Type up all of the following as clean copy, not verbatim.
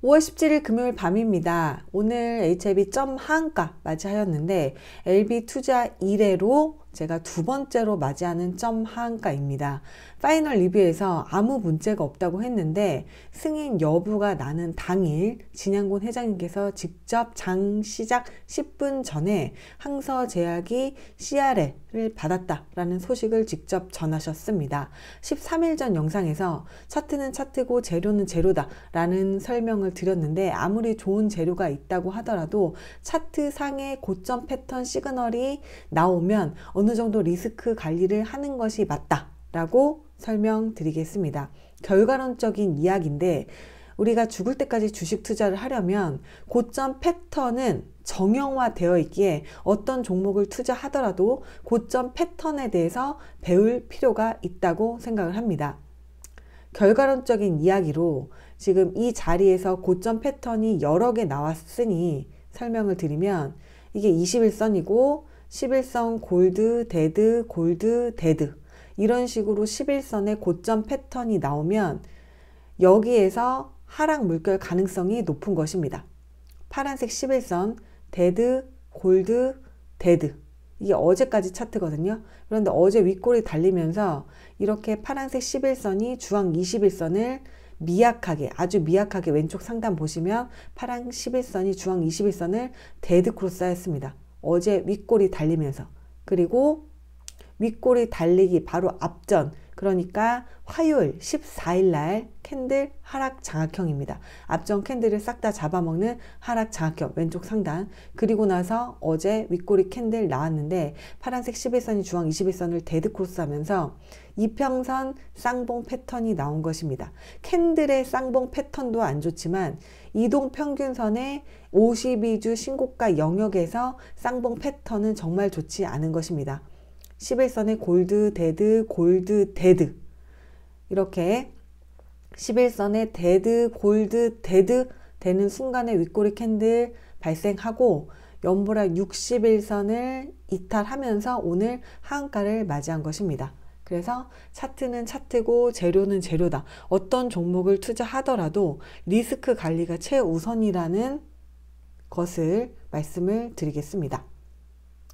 5월 17일 금요일 밤입니다. 오늘 HLB 점 하한가 맞이하였는데 LB 투자 1회로 제가 두 번째로 맞이하는 점 하한가입니다. 파이널 리뷰에서 아무 문제가 없다고 했는데 승인 여부가 나는 당일 진양곤 회장님께서 직접 장 시작 10분 전에 항서제약이 CRL을 받았다라는 소식을 직접 전하셨습니다. 13일 전 영상에서 차트는 차트고 재료는 재료다 라는 설명을 드렸는데 아무리 좋은 재료가 있다고 하더라도 차트 상의 고점 패턴 시그널이 나오면 어느 정도 리스크 관리를 하는 것이 맞다 라고 설명드리겠습니다. 결과론적인 이야기인데 우리가 죽을 때까지 주식 투자를 하려면 고점 패턴은 정형화 되어 있기에 어떤 종목을 투자하더라도 고점 패턴에 대해서 배울 필요가 있다고 생각을 합니다. 결과론적인 이야기로 지금 이 자리에서 고점 패턴이 여러 개 나왔으니 설명을 드리면 이게 21선이고 11선 골드, 데드, 골드, 데드 이런 식으로 11선의 고점 패턴이 나오면 여기에서 하락 물결 가능성이 높은 것입니다. 파란색 11선, 데드, 골드, 데드 이게 어제까지 차트거든요. 그런데 어제 윗골이 달리면서 이렇게 파란색 11선이 주황 21선을 미약하게 아주 미약하게 왼쪽 상단 보시면 파란 11선이 주황 21선을 데드 크로스 하였습니다. 어제 윗골이 달리면서 그리고 윗골이 달리기 바로 앞전 그러니까 화요일 14일 날 캔들 하락 장악형입니다. 앞전 캔들을 싹 다 잡아먹는 하락 장악형 왼쪽 상단 그리고 나서 어제 윗골이 캔들 나왔는데 파란색 11선이 주황 21선을 데드 크로스 하면서 이평선 쌍봉 패턴이 나온 것입니다. 캔들의 쌍봉 패턴도 안 좋지만 이동평균선의 52주 신고가 영역에서 쌍봉 패턴은 정말 좋지 않은 것입니다. 11선의 골드, 데드, 골드, 데드 이렇게 11선의 데드, 골드, 데드 되는 순간에 윗꼬리 캔들 발생하고 연보라 61선을 이탈하면서 오늘 하한가를 맞이한 것입니다. 그래서 차트는 차트고 재료는 재료다. 어떤 종목을 투자하더라도 리스크 관리가 최우선이라는 것을 말씀을 드리겠습니다.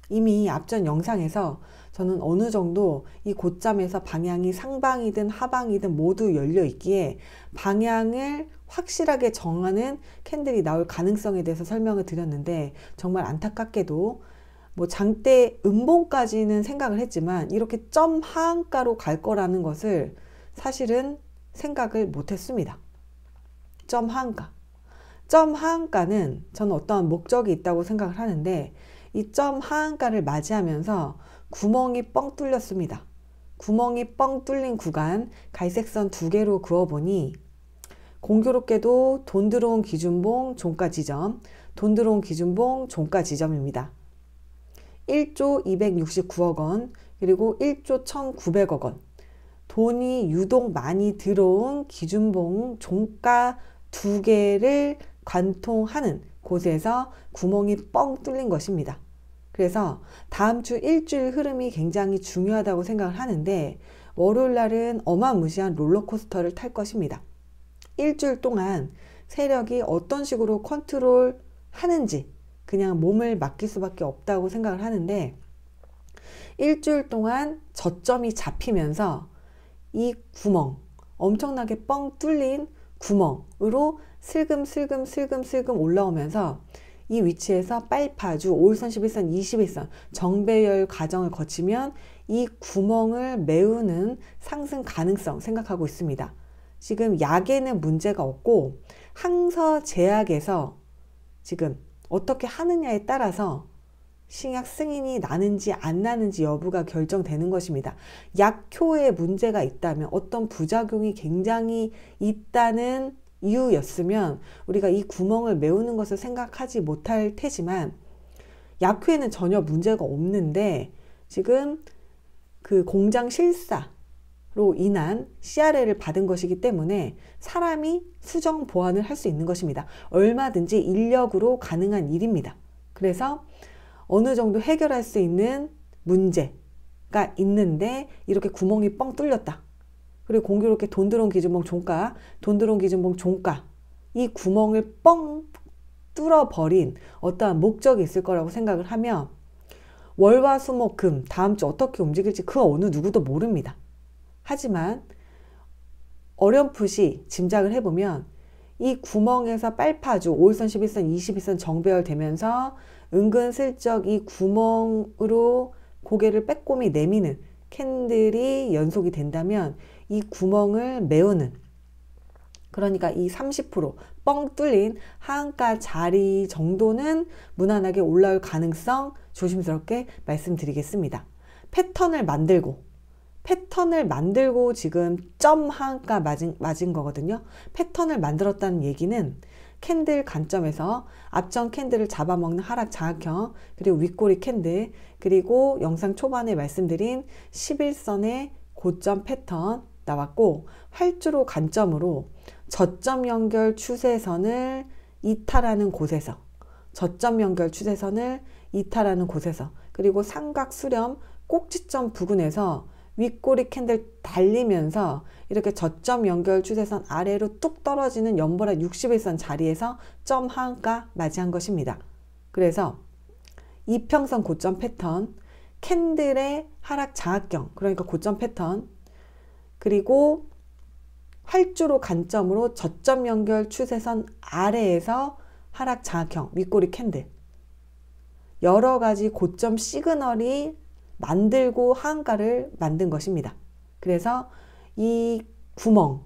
이미 앞전 영상에서 저는 어느 정도 이 고점에서 방향이 상방이든 하방이든 모두 열려 있기에 방향을 확실하게 정하는 캔들이 나올 가능성에 대해서 설명을 드렸는데 정말 안타깝게도 뭐 장대 음봉까지는 생각을 했지만 이렇게 점 하한가로 갈 거라는 것을 사실은 생각을 못 했습니다. 점 하한가. 점 하한가는 저는 어떠한 목적이 있다고 생각을 하는데 이 점 하한가를 맞이하면서 구멍이 뻥 뚫렸습니다. 구멍이 뻥 뚫린 구간 갈색선 두 개로 그어보니 공교롭게도 돈 들어온 기준봉 종가 지점, 돈 들어온 기준봉 종가 지점입니다. 1조 269억 원 그리고 1조 1900억 원 돈이 유독 많이 들어온 기준봉 종가 두 개를 관통하는 곳에서 구멍이 뻥 뚫린 것입니다. 그래서 다음 주 일주일 흐름이 굉장히 중요하다고 생각을 하는데 월요일 날은 어마무시한 롤러코스터를 탈 것입니다. 일주일 동안 세력이 어떤 식으로 컨트롤 하는지 그냥 몸을 맡길 수밖에 없다고 생각을 하는데 일주일 동안 저점이 잡히면서 이 구멍 엄청나게 뻥 뚫린 구멍으로 슬금 올라오면서 이 위치에서 빨파주 5일선, 11선, 21선 정배열 과정을 거치면 이 구멍을 메우는 상승 가능성 생각하고 있습니다. 지금 약에는 문제가 없고 항서제약에서 지금 어떻게 하느냐에 따라서 신약 승인이 나는지 안 나는지 여부가 결정되는 것입니다. 약효에 문제가 있다면 어떤 부작용이 굉장히 있다는 이유였으면 우리가 이 구멍을 메우는 것을 생각하지 못할 테지만 약효에는 전혀 문제가 없는데 지금 그 공장 실사로 인한 CRL을 받은 것이기 때문에 사람이 수정 보완을 할 수 있는 것입니다. 얼마든지 인력으로 가능한 일입니다. 그래서 어느 정도 해결할 수 있는 문제가 있는데 이렇게 구멍이 뻥 뚫렸다. 그리고 공교롭게 돈 들어온 기준봉 종가, 돈 들어온 기준봉 종가 이 구멍을 뻥 뚫어버린 어떠한 목적이 있을 거라고 생각을 하며 월화수목금 다음 주 어떻게 움직일지 그 어느 누구도 모릅니다. 하지만 어렴풋이 짐작을 해보면 이 구멍에서 빨파주 5일선, 11선, 22선 정배열 되면서 은근슬쩍 이 구멍으로 고개를 빼꼼히 내미는 캔들이 연속이 된다면 이 구멍을 메우는, 그러니까 이 30%뻥 뚫린 하한가 자리 정도는 무난하게 올라올 가능성 조심스럽게 말씀드리겠습니다. 패턴을 만들고 지금 점 하한가 맞은 거거든요. 패턴을 만들었다는 얘기는 캔들 관점에서 앞전 캔들을 잡아먹는 하락 장악형, 그리고 윗꼬리 캔들, 그리고 영상 초반에 말씀드린 11선의 고점 패턴 나왔고, 활주로 관점으로 저점 연결 추세선을 이탈하는 곳에서, 그리고 삼각 수렴 꼭지점 부근에서 윗꼬리 캔들 달리면서 이렇게 저점 연결 추세선 아래로 뚝 떨어지는 연보라 61선 자리에서 점 하한가 맞이한 것입니다. 그래서 이평선 고점 패턴, 캔들의 하락 장악경, 그러니까 고점 패턴, 그리고 활주로 관점으로 저점 연결 추세선 아래에서 하락 장악형 윗꼬리 캔들, 여러 가지 고점 시그널이 만들고 하한가를 만든 것입니다. 그래서 이 구멍이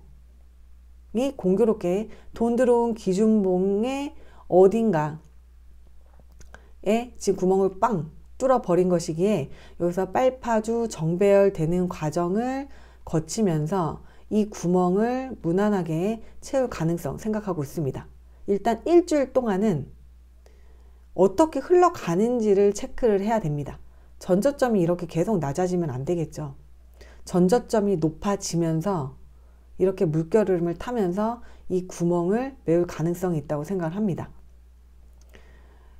공교롭게 돈 들어온 기준봉의 어딘가에 지금 구멍을 빵 뚫어 버린 것이기에 여기서 빨파주 정배열 되는 과정을 거치면서 이 구멍을 무난하게 채울 가능성 생각하고 있습니다. 일단 일주일 동안은 어떻게 흘러가는지를 체크를 해야 됩니다. 전저점이 이렇게 계속 낮아지면 안 되겠죠. 전저점이 높아지면서 이렇게 물결을 타면서 이 구멍을 메울 가능성이 있다고 생각을 합니다.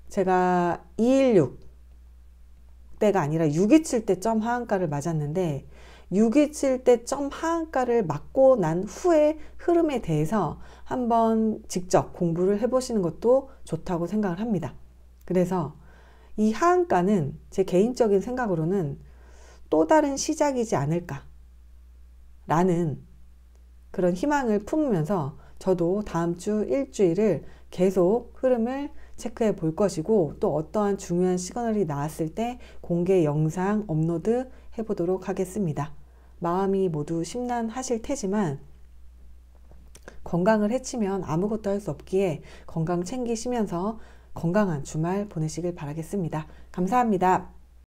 제가 216대가 아니라 627대 점 하한가를 맞았는데 627대 점 하한가를 맞고 난 후의 흐름에 대해서 한번 직접 공부를 해보시는 것도 좋다고 생각을 합니다. 그래서 이 하한가는 제 개인적인 생각으로는 또 다른 시작이지 않을까 라는 그런 희망을 품으면서 저도 다음 주 일주일을 계속 흐름을 체크해 볼 것이고, 또 어떠한 중요한 시그널이 나왔을 때 공개 영상 업로드 해보도록 하겠습니다. 마음이 모두 심란하실 테지만 건강을 해치면 아무것도 할 수 없기에 건강 챙기시면서 건강한 주말 보내시길 바라겠습니다. 감사합니다.